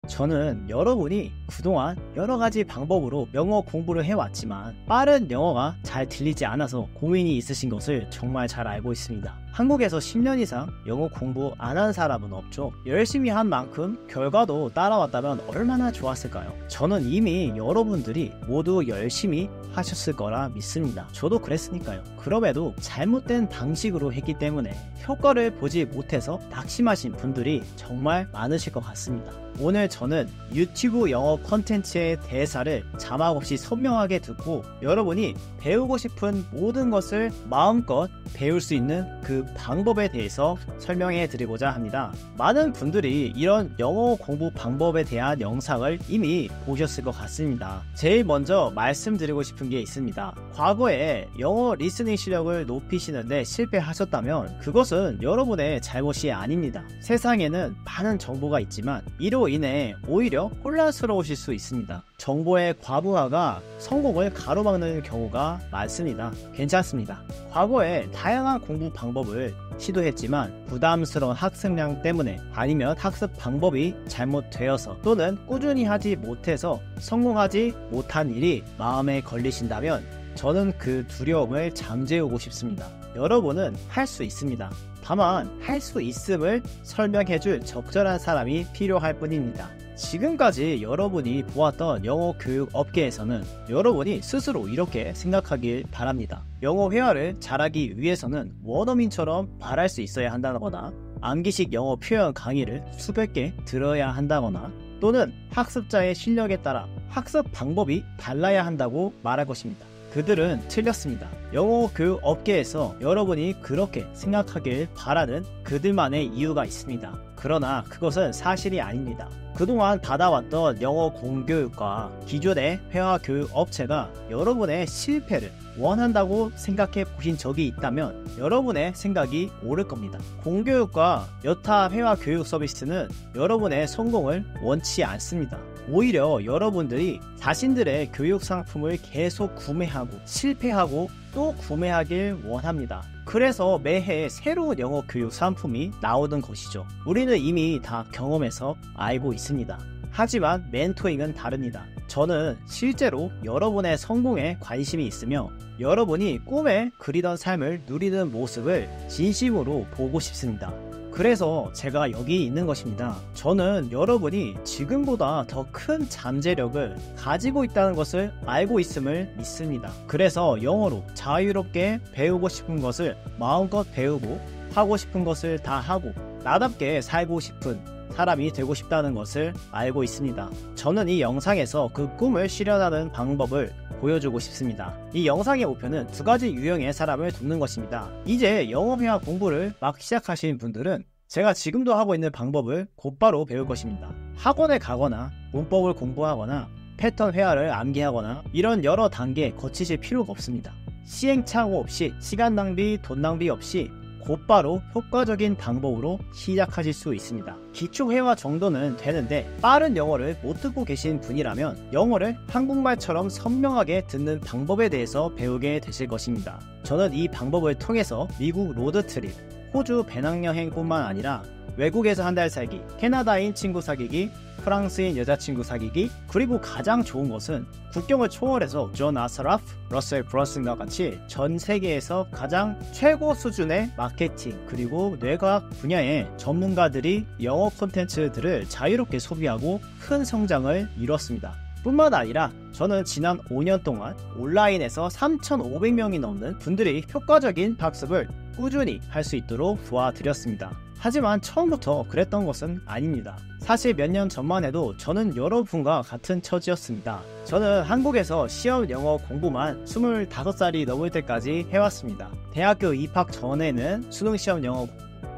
저는 여러분이 그동안 여러가지 방법으로 영어 공부를 해왔지만 빠른 영어가 잘 들리지 않아서 고민이 있으신 것을 정말 잘 알고 있습니다. 한국에서 10년 이상 영어 공부 안 한 사람은 없죠. 열심히 한 만큼 결과도 따라왔다면 얼마나 좋았을까요? 저는 이미 여러분들이 모두 열심히 하셨을 거라 믿습니다. 저도 그랬으니까요. 그럼에도 잘못된 방식으로 했기 때문에 효과를 보지 못해서 낙심하신 분들이 정말 많으실 것 같습니다. 오늘 저는 유튜브 영어 콘텐츠의 대사를 자막 없이 선명하게 듣고 여러분이 배우고 싶은 모든 것을 마음껏 배울 수 있는 그 방법에 대해서 설명해 드리고자 합니다. 많은 분들이 이런 영어 공부 방법에 대한 영상을 이미 보셨을 것 같습니다. 제일 먼저 말씀드리고 싶은 게 있습니다. 과거에 영어 리스닝 실력을 높이시는데 실패하셨다면 그것은 여러분의 잘못이 아닙니다. 세상에는 많은 정보가 있지만 이로 인해 오히려 혼란스러우실 수 있습니다. 정보의 과부하가 성공을 가로막는 경우가 많습니다. 괜찮습니다. 과거에 다양한 공부 방법을 시도했지만 부담스러운 학습량 때문에 아니면 학습 방법이 잘못되어서 또는 꾸준히 하지 못해서 성공하지 못한 일이 마음에 걸리신다면 저는 그 두려움을 잠재우고 싶습니다. 여러분은 할 수 있습니다. 다만 할 수 있음을 설명해줄 적절한 사람이 필요할 뿐입니다. 지금까지 여러분이 보았던 영어 교육 업계에서는 여러분이 스스로 이렇게 생각하길 바랍니다. 영어 회화를 잘하기 위해서는 원어민처럼 말할 수 있어야 한다거나 암기식 영어 표현 강의를 수백 개 들어야 한다거나 또는 학습자의 실력에 따라 학습 방법이 달라야 한다고 말할 것입니다. 그들은 틀렸습니다. 영어 교육 업계에서 여러분이 그렇게 생각하길 바라는 그들만의 이유가 있습니다. 그러나 그것은 사실이 아닙니다. 그동안 받아왔던 영어 공교육과 기존의 회화 교육 업체가 여러분의 실패를 원한다고 생각해 보신 적이 있다면 여러분의 생각이 옳을 겁니다. 공교육과 여타 회화 교육 서비스는 여러분의 성공을 원치 않습니다. 오히려 여러분들이 자신들의 교육 상품을 계속 구매하고 실패하고 또 구매하길 원합니다. 그래서 매해 새로운 영어 교육 상품이 나오는 것이죠. 우리는 이미 다 경험해서 알고 있습니다. 하지만 멘토링은 다릅니다. 저는 실제로 여러분의 성공에 관심이 있으며 여러분이 꿈에 그리던 삶을 누리는 모습을 진심으로 보고 싶습니다. 그래서 제가 여기 있는 것입니다. 저는 여러분이 지금보다 더 큰 잠재력을 가지고 있다는 것을 알고 있음을 믿습니다. 그래서 영어로 자유롭게 배우고 싶은 것을 마음껏 배우고 하고 싶은 것을 다 하고 나답게 살고 싶은 사람이 되고 싶다는 것을 알고 있습니다. 저는 이 영상에서 그 꿈을 실현하는 방법을 보여주고 싶습니다. 이 영상의 목표는 두 가지 유형의 사람을 돕는 것입니다. 이제 영어 회화 공부를 막 시작하신 분들은 제가 지금도 하고 있는 방법을 곧바로 배울 것입니다. 학원에 가거나 문법을 공부하거나 패턴 회화를 암기하거나 이런 여러 단계 거치실 필요가 없습니다. 시행착오 없이 시간 낭비, 돈 낭비 없이 곧바로 효과적인 방법으로 시작하실 수 있습니다. 기초 회화 정도는 되는데 빠른 영어를 못 듣고 계신 분이라면 영어를 한국말처럼 선명하게 듣는 방법에 대해서 배우게 되실 것입니다. 저는 이 방법을 통해서 미국 로드트립, 호주 배낭여행뿐만 아니라 외국에서 한 달 살기, 캐나다인 친구 사귀기, 프랑스인 여자친구 사귀기, 그리고 가장 좋은 것은 국경을 초월해서 존 아스라프, 러셀 브런슨과 같이 전 세계에서 가장 최고 수준의 마케팅 그리고 뇌과학 분야의 전문가들이 영어 콘텐츠들을 자유롭게 소비하고 큰 성장을 이뤘습니다. 뿐만 아니라 저는 지난 5년 동안 온라인에서 3,500명이 넘는 분들이 효과적인 학습을 꾸준히 할 수 있도록 도와드렸습니다. 하지만 처음부터 그랬던 것은 아닙니다. 사실 몇 년 전만 해도 저는 여러분과 같은 처지였습니다. 저는 한국에서 시험 영어 공부만 25살이 넘을 때까지 해왔습니다. 대학교 입학 전에는 수능시험 영어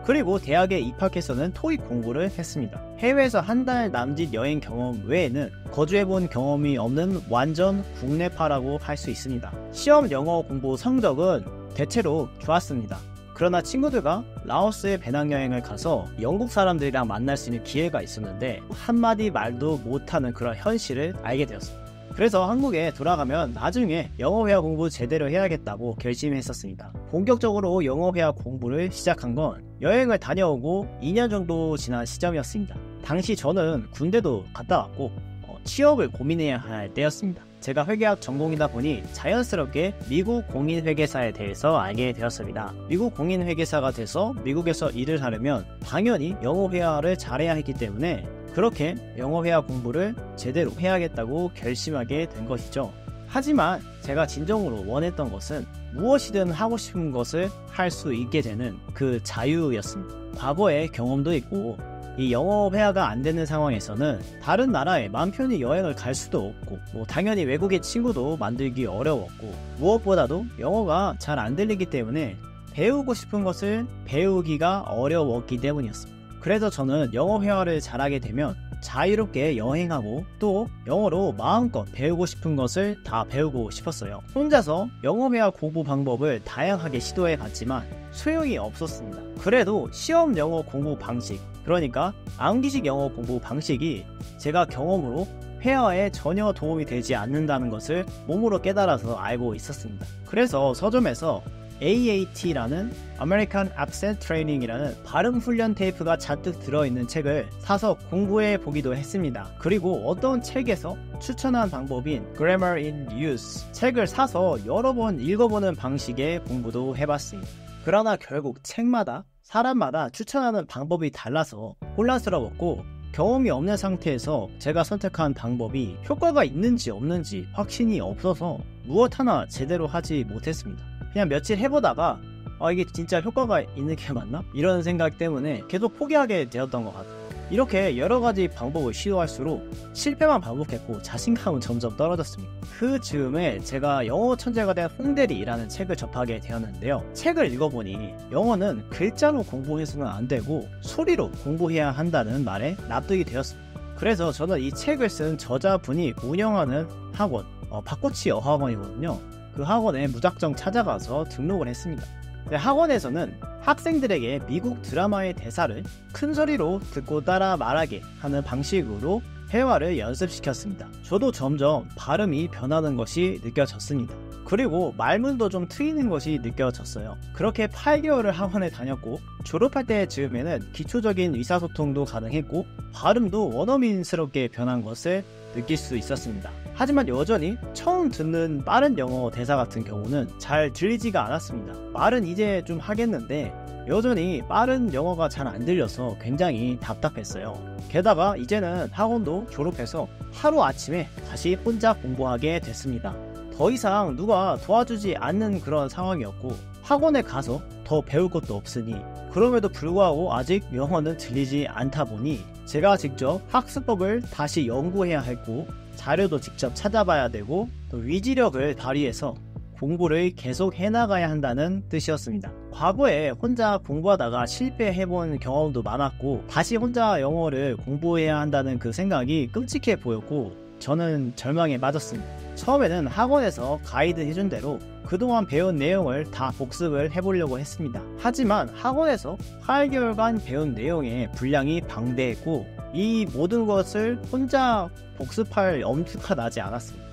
그리고 대학에 입학해서는 토익 공부를 했습니다. 해외에서 한 달 남짓 여행 경험 외에는 거주해본 경험이 없는 완전 국내파라고 할 수 있습니다. 시험 영어 공부 성적은 대체로 좋았습니다. 그러나 친구들과 라오스에 배낭여행을 가서 영국 사람들이랑 만날 수 있는 기회가 있었는데 한마디 말도 못하는 그런 현실을 알게 되었습니다. 그래서 한국에 돌아가면 나중에 영어 회화 공부 제대로 해야겠다고 결심했었습니다. 본격적으로 영어 회화 공부를 시작한 건 여행을 다녀오고 2년 정도 지난 시점이었습니다. 당시 저는 군대도 갔다 왔고 취업을 고민해야 할 때였습니다. 제가 회계학 전공이다 보니 자연스럽게 미국 공인회계사에 대해서 알게 되었습니다. 미국 공인회계사가 돼서 미국에서 일을 하려면 당연히 영어회화를 잘해야 했기 때문에 그렇게 영어회화 공부를 제대로 해야겠다고 결심하게 된 것이죠. 하지만 제가 진정으로 원했던 것은 무엇이든 하고 싶은 것을 할 수 있게 되는 그 자유였습니다. 과거의 경험도 있고 이 영어 회화가 안 되는 상황에서는 다른 나라에 마음 편히 여행을 갈 수도 없고 당연히 외국의 친구도 만들기 어려웠고 무엇보다도 영어가 잘 안 들리기 때문에 배우고 싶은 것을 배우기가 어려웠기 때문이었습니다. 그래서 저는 영어 회화를 잘하게 되면 자유롭게 여행하고 또 영어로 마음껏 배우고 싶은 것을 다 배우고 싶었어요. 혼자서 영어 회화 공부 방법을 다양하게 시도해 봤지만 소용이 없었습니다. 그래도 시험 영어 공부 방식, 그러니까 암기식 영어 공부 방식이 제가 경험으로 회화에 전혀 도움이 되지 않는다는 것을 몸으로 깨달아서 알고 있었습니다. 그래서 서점에서 AAT라는 American Accent Training이라는 발음 훈련 테이프가 잔뜩 들어있는 책을 사서 공부해 보기도 했습니다. 그리고 어떤 책에서 추천한 방법인 Grammar in Use 책을 사서 여러 번 읽어보는 방식의 공부도 해봤습니다. 그러나 결국 책마다 사람마다 추천하는 방법이 달라서 혼란스러웠고 경험이 없는 상태에서 제가 선택한 방법이 효과가 있는지 없는지 확신이 없어서 무엇 하나 제대로 하지 못했습니다. 그냥 며칠 해보다가 이게 진짜 효과가 있는 게 맞나? 이런 생각 때문에 계속 포기하게 되었던 것 같아요. 이렇게 여러가지 방법을 시도할수록 실패만 반복했고 자신감은 점점 떨어졌습니다. 그 즈음에 제가 영어 천재가 된 홍대리라는 책을 접하게 되었는데요. 책을 읽어보니 영어는 글자로 공부해서는 안 되고 소리로 공부해야 한다는 말에 납득이 되었습니다. 그래서 저는 이 책을 쓴 저자분이 운영하는 학원, 박코치 어학원이거든요. 그 학원에 무작정 찾아가서 등록을 했습니다. 학원에서는 학생들에게 미국 드라마의 대사를 큰 소리로 듣고 따라 말하게 하는 방식으로 회화를 연습시켰습니다. 저도 점점 발음이 변하는 것이 느껴졌습니다. 그리고 말문도 좀 트이는 것이 느껴졌어요. 그렇게 8개월을 학원에 다녔고 졸업할 때쯤에는 기초적인 의사소통도 가능했고 발음도 원어민스럽게 변한 것을 느낄 수 있었습니다. 하지만 여전히 처음 듣는 빠른 영어 대사 같은 경우는 잘 들리지가 않았습니다. 말은 이제 좀 하겠는데 여전히 빠른 영어가 잘 안 들려서 굉장히 답답했어요. 게다가 이제는 학원도 졸업해서 하루아침에 다시 혼자 공부하게 됐습니다. 더 이상 누가 도와주지 않는 그런 상황이었고 학원에 가서 더 배울 것도 없으니 그럼에도 불구하고 아직 영어는 들리지 않다 보니 제가 직접 학습법을 다시 연구해야 했고 자료도 직접 찾아봐야 되고 또 위지력을 발휘해서 공부를 계속 해나가야 한다는 뜻이었습니다. 과거에 혼자 공부하다가 실패해본 경험도 많았고 다시 혼자 영어를 공부해야 한다는 그 생각이 끔찍해 보였고 저는 절망에 빠졌습니다. 처음에는 학원에서 가이드 해준 대로 그동안 배운 내용을 다 복습을 해보려고 했습니다. 하지만 학원에서 8개월간 배운 내용의 분량이 방대했고 이 모든 것을 혼자 복습할 엄두가 나지 않았습니다.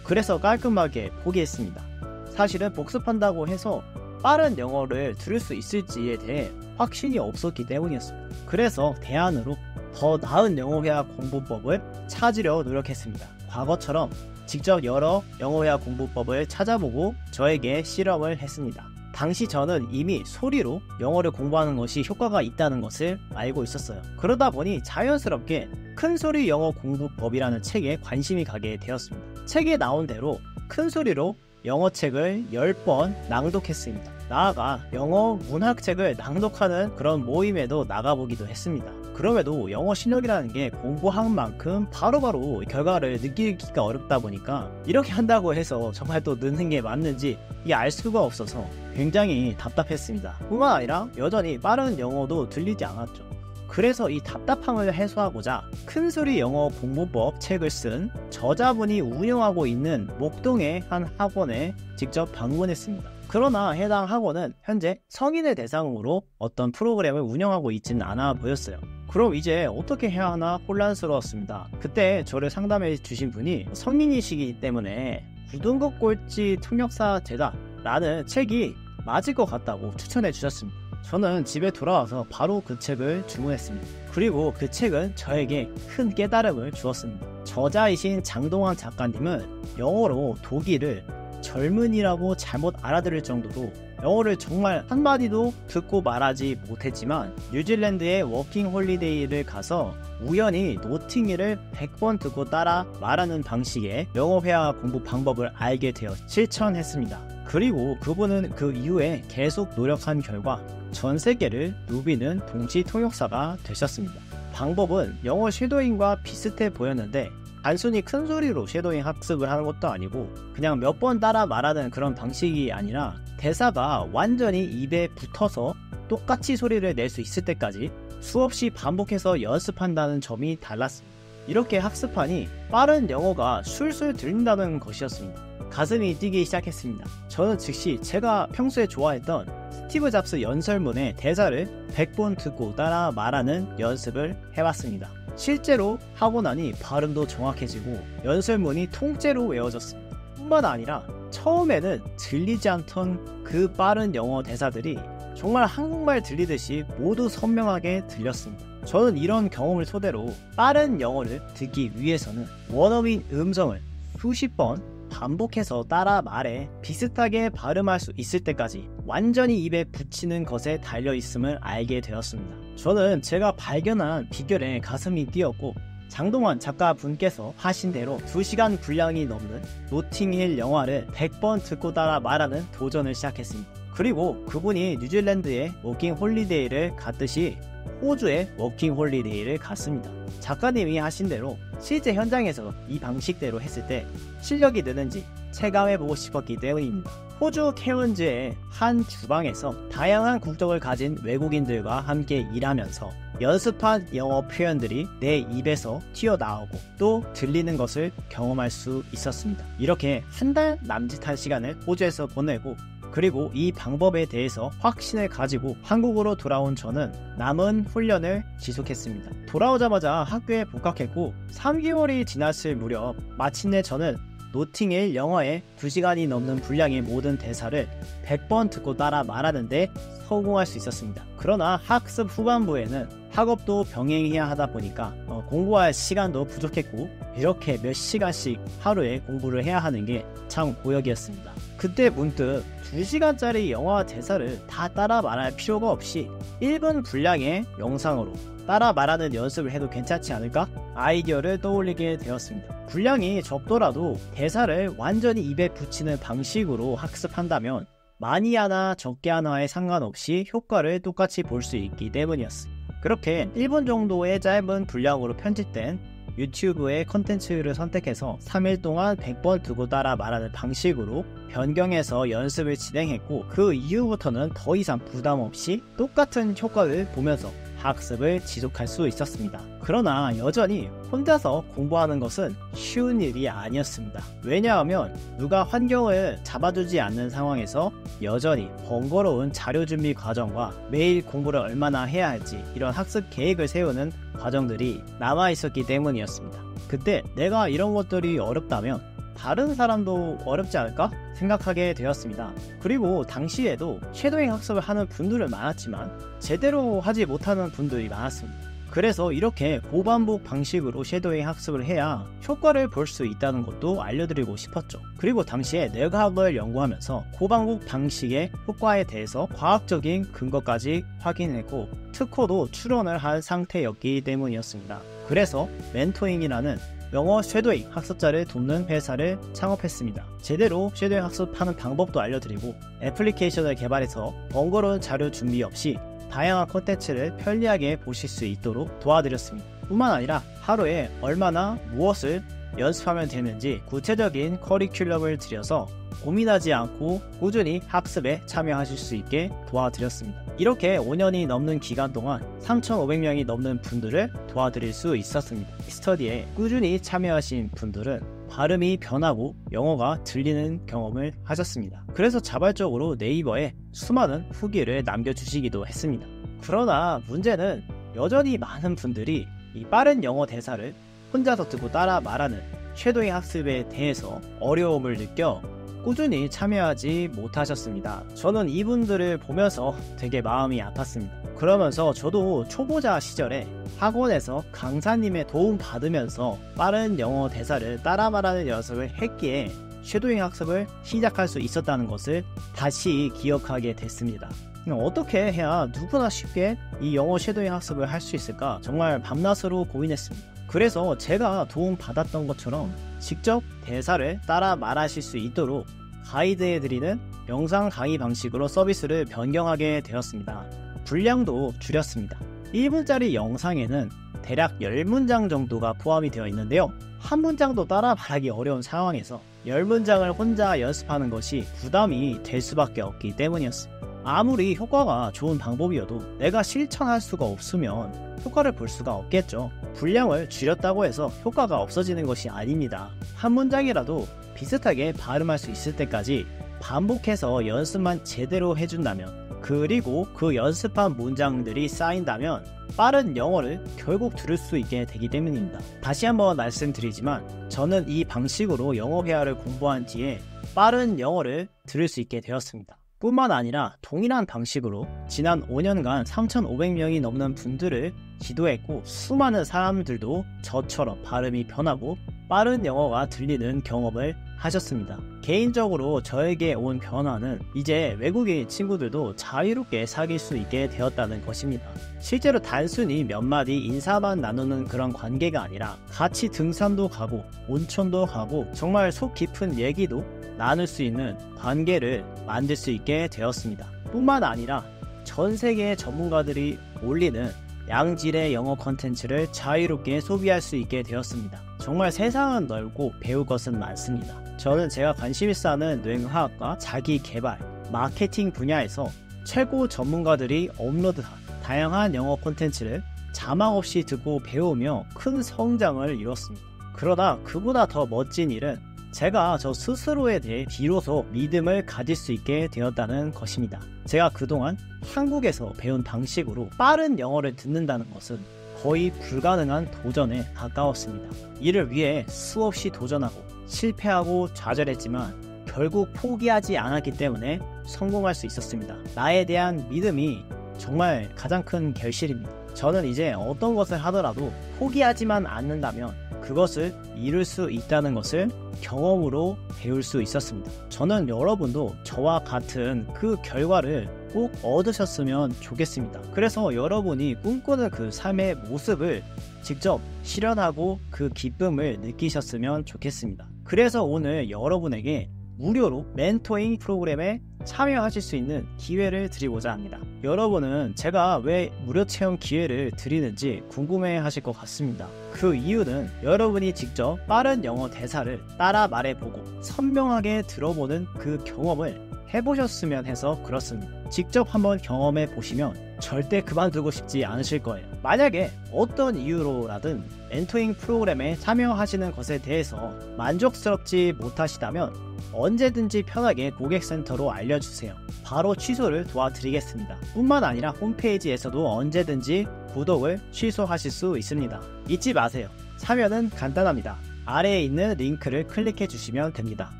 그래서 깔끔하게 포기했습니다. 사실은 복습한다고 해서 빠른 영어를 들을 수 있을지에 대해 확신이 없었기 때문이었습니다. 그래서 대안으로 더 나은 영어회화 공부법을 찾으려 노력했습니다. 과거처럼 직접 여러 영어회화 공부법을 찾아보고 저에게 실험을 했습니다. 당시 저는 이미 소리로 영어를 공부하는 것이 효과가 있다는 것을 알고 있었어요. 그러다 보니 자연스럽게 큰소리 영어 공부법이라는 책에 관심이 가게 되었습니다. 책에 나온 대로 큰소리로 영어책을 10번 낭독했습니다. 나아가 영어 문학책을 낭독하는 그런 모임에도 나가보기도 했습니다. 그럼에도 영어 실력이라는 게 공부한 만큼 바로바로 결과를 느끼기가 어렵다 보니까 이렇게 한다고 해서 정말 또 느는 게 맞는지 이게 알 수가 없어서 굉장히 답답했습니다. 뿐만 아니라 여전히 빠른 영어도 들리지 않았죠. 그래서 이 답답함을 해소하고자 큰소리 영어 공부법 책을 쓴 저자분이 운영하고 있는 목동의 한 학원에 직접 방문했습니다. 그러나 해당 학원은 현재 성인을 대상으로 어떤 프로그램을 운영하고 있지는 않아 보였어요. 그럼 이제 어떻게 해야 하나 혼란스러웠습니다. 그때 저를 상담해 주신 분이 성인이시기 때문에 부등급 꼴찌 통역사 되다 라는 책이 맞을 것 같다고 추천해 주셨습니다. 저는 집에 돌아와서 바로 그 책을 주문했습니다. 그리고 그 책은 저에게 큰 깨달음을 주었습니다. 저자이신 장동환 작가님은 영어로 독일을 젊은이라고 잘못 알아들을 정도로 영어를 정말 한마디도 듣고 말하지 못했지만 뉴질랜드의 워킹 홀리데이를 가서 우연히 노팅힐을 100번 듣고 따라 말하는 방식의 영어 회화 공부 방법을 알게 되어 실천했습니다. 그리고 그분은 그 이후에 계속 노력한 결과 전 세계를 누비는 동시 통역사가 되셨습니다. 방법은 영어 쉐도잉과 비슷해 보였는데 단순히 큰 소리로 쉐도잉 학습을 하는 것도 아니고 그냥 몇 번 따라 말하는 그런 방식이 아니라 대사가 완전히 입에 붙어서 똑같이 소리를 낼 수 있을 때까지 수없이 반복해서 연습한다는 점이 달랐습니다. 이렇게 학습하니 빠른 영어가 술술 들린다는 것이었습니다. 가슴이 뛰기 시작했습니다. 저는 즉시 제가 평소에 좋아했던 스티브 잡스 연설문의 대사를 100번 듣고 따라 말하는 연습을 해봤습니다. 실제로 하고 나니 발음도 정확해지고 연설문이 통째로 외워졌습니다. 뿐만 아니라 처음에는 들리지 않던 그 빠른 영어 대사들이 정말 한국말 들리듯이 모두 선명하게 들렸습니다. 저는 이런 경험을 토대로 빠른 영어를 듣기 위해서는 원어민 음성을 수십 번 반복해서 따라 말해 비슷하게 발음할 수 있을 때까지 완전히 입에 붙이는 것에 달려있음을 알게 되었습니다. 저는 제가 발견한 비결에 가슴이 뛰었고 장동환 작가분께서 하신 대로 2시간 분량이 넘는 노팅힐 영화를 100번 듣고 따라 말하는 도전을 시작했습니다. 그리고 그분이 뉴질랜드의 워킹 홀리데이를 갔듯이 호주의 워킹 홀리데이를 갔습니다. 작가님이 하신 대로 실제 현장에서 이 방식대로 했을 때 실력이 느는지 체감해보고 싶었기 때문입니다. 호주 케언즈의 한 주방에서 다양한 국적을 가진 외국인들과 함께 일하면서 연습한 영어 표현들이 내 입에서 튀어나오고 또 들리는 것을 경험할 수 있었습니다. 이렇게 한 달 남짓한 시간을 호주에서 보내고 그리고 이 방법에 대해서 확신을 가지고 한국으로 돌아온 저는 남은 훈련을 지속했습니다. 돌아오자마자 학교에 복학했고 3개월이 지났을 무렵 마침내 저는 노팅힐 영어의 2시간이 넘는 분량의 모든 대사를 100번 듣고 따라 말하는데 성공할 수 있었습니다. 그러나 학습 후반부에는 학업도 병행해야 하다 보니까 공부할 시간도 부족했고 이렇게 몇 시간씩 하루에 공부를 해야 하는 게 참 고역이었습니다. 그때 문득 2시간짜리 영화 대사를 다 따라 말할 필요가 없이 1분 분량의 영상으로 따라 말하는 연습을 해도 괜찮지 않을까? 아이디어를 떠올리게 되었습니다. 분량이 적더라도 대사를 완전히 입에 붙이는 방식으로 학습한다면 많이 하나 적게 하나에 상관없이 효과를 똑같이 볼 수 있기 때문이었습니다. 그렇게 1분 정도의 짧은 분량으로 편집된 유튜브의 컨텐츠를 선택해서 3일 동안 100번 두고 따라 말하는 방식으로 변경해서 연습을 진행했고 그 이후부터는 더 이상 부담 없이 똑같은 효과를 보면서 학습을 지속할 수 있었습니다. 그러나 여전히 혼자서 공부하는 것은 쉬운 일이 아니었습니다. 왜냐하면 누가 환경을 잡아주지 않는 상황에서 여전히 번거로운 자료 준비 과정과 매일 공부를 얼마나 해야 할지 이런 학습 계획을 세우는 과정들이 남아있었기 때문이었습니다. 그때 내가 이런 것들이 어렵다면 다른 사람도 어렵지 않을까 생각하게 되었습니다. 그리고 당시에도 쉐도잉 학습을 하는 분들은 많았지만 제대로 하지 못하는 분들이 많았습니다. 그래서 이렇게 고반복 방식으로 쉐도잉 학습을 해야 효과를 볼 수 있다는 것도 알려드리고 싶었죠. 그리고 당시에 뇌과학을 연구하면서 고반복 방식의 효과에 대해서 과학적인 근거까지 확인했고 특허도 출원을 한 상태였기 때문이었습니다. 그래서 멘토잉이라는 영어 쉐도잉 학습자를 돕는 회사를 창업했습니다. 제대로 쉐도잉 학습하는 방법도 알려드리고 애플리케이션을 개발해서 번거로운 자료 준비 없이 다양한 콘텐츠를 편리하게 보실 수 있도록 도와드렸습니다. 뿐만 아니라 하루에 얼마나 무엇을 연습하면 되는지 구체적인 커리큘럼을 드려서 고민하지 않고 꾸준히 학습에 참여하실 수 있게 도와드렸습니다. 이렇게 5년이 넘는 기간 동안 3,500명이 넘는 분들을 도와드릴 수 있었습니다. 이 스터디에 꾸준히 참여하신 분들은 발음이 변하고 영어가 들리는 경험을 하셨습니다. 그래서 자발적으로 네이버에 수많은 후기를 남겨주시기도 했습니다. 그러나 문제는 여전히 많은 분들이 이 빠른 영어 대사를 혼자서 듣고 따라 말하는 쉐도잉 학습에 대해서 어려움을 느껴 꾸준히 참여하지 못하셨습니다. 저는 이분들을 보면서 되게 마음이 아팠습니다. 그러면서 저도 초보자 시절에 학원에서 강사님의 도움 받으면서 빠른 영어 대사를 따라 말하는 연습을 했기에 쉐도잉 학습을 시작할 수 있었다는 것을 다시 기억하게 됐습니다. 어떻게 해야 누구나 쉽게 이 영어 쉐도잉 학습을 할 수 있을까 정말 밤낮으로 고민했습니다. 그래서 제가 도움 받았던 것처럼 직접 대사를 따라 말하실 수 있도록 가이드해드리는 영상 강의 방식으로 서비스를 변경하게 되었습니다. 분량도 줄였습니다. 1분짜리 영상에는 대략 10문장 정도가 포함이 되어 있는데요. 한 문장도 따라 말하기 어려운 상황에서 10문장을 혼자 연습하는 것이 부담이 될 수밖에 없기 때문이었습니다. 아무리 효과가 좋은 방법이어도 내가 실천할 수가 없으면 효과를 볼 수가 없겠죠. 분량을 줄였다고 해서 효과가 없어지는 것이 아닙니다. 한 문장이라도 비슷하게 발음할 수 있을 때까지 반복해서 연습만 제대로 해준다면, 그리고 그 연습한 문장들이 쌓인다면 빠른 영어를 결국 들을 수 있게 되기 때문입니다. 다시 한번 말씀드리지만 저는 이 방식으로 영어 회화를 공부한 뒤에 빠른 영어를 들을 수 있게 되었습니다. 뿐만 아니라 동일한 방식으로 지난 5년간 3,500명이 넘는 분들을 지도했고, 수많은 사람들도 저처럼 발음이 변하고 빠른 영어가 들리는 경험을 하셨습니다. 개인적으로 저에게 온 변화는 이제 외국인 친구들도 자유롭게 사귈 수 있게 되었다는 것입니다. 실제로 단순히 몇 마디 인사만 나누는 그런 관계가 아니라 같이 등산도 가고 온천도 가고 정말 속 깊은 얘기도 나눌 수 있는 관계를 만들 수 있게 되었습니다. 뿐만 아니라 전 세계의 전문가들이 올리는 양질의 영어 컨텐츠를 자유롭게 소비할 수 있게 되었습니다. 정말 세상은 넓고 배울 것은 많습니다. 저는 제가 관심 있어 하는 뇌과학과 자기개발, 마케팅 분야에서 최고 전문가들이 업로드한 다양한 영어 콘텐츠를 자막 없이 듣고 배우며 큰 성장을 이뤘습니다. 그러나 그보다 더 멋진 일은 제가 저 스스로에 대해 비로소 믿음을 가질 수 있게 되었다는 것입니다. 제가 그동안 한국에서 배운 방식으로 빠른 영어를 듣는다는 것은 거의 불가능한 도전에 가까웠습니다. 이를 위해 수없이 도전하고 실패하고 좌절했지만 결국 포기하지 않았기 때문에 성공할 수 있었습니다. 나에 대한 믿음이 정말 가장 큰 결실입니다. 저는 이제 어떤 것을 하더라도 포기하지만 않는다면 그것을 이룰 수 있다는 것을 경험으로 배울 수 있었습니다. 저는 여러분도 저와 같은 그 결과를 꼭 얻으셨으면 좋겠습니다. 그래서 여러분이 꿈꾸는 그 삶의 모습을 직접 실현하고 그 기쁨을 느끼셨으면 좋겠습니다. 그래서 오늘 여러분에게 무료로 멘토링 프로그램에 참여하실 수 있는 기회를 드리고자 합니다. 여러분은 제가 왜 무료 체험 기회를 드리는지 궁금해 하실 것 같습니다. 그 이유는 여러분이 직접 빠른 영어 대사를 따라 말해보고 선명하게 들어보는 그 경험을 해보셨으면 해서 그렇습니다. 직접 한번 경험해 보시면 절대 그만두고 싶지 않으실 거예요. 만약에 어떤 이유로라든 멘토링 프로그램에 참여하시는 것에 대해서 만족스럽지 못하시다면 언제든지 편하게 고객센터로 알려주세요. 바로 취소를 도와드리겠습니다. 뿐만 아니라 홈페이지에서도 언제든지 구독을 취소하실 수 있습니다. 잊지 마세요. 참여는 간단합니다. 아래에 있는 링크를 클릭해 주시면 됩니다.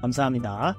감사합니다.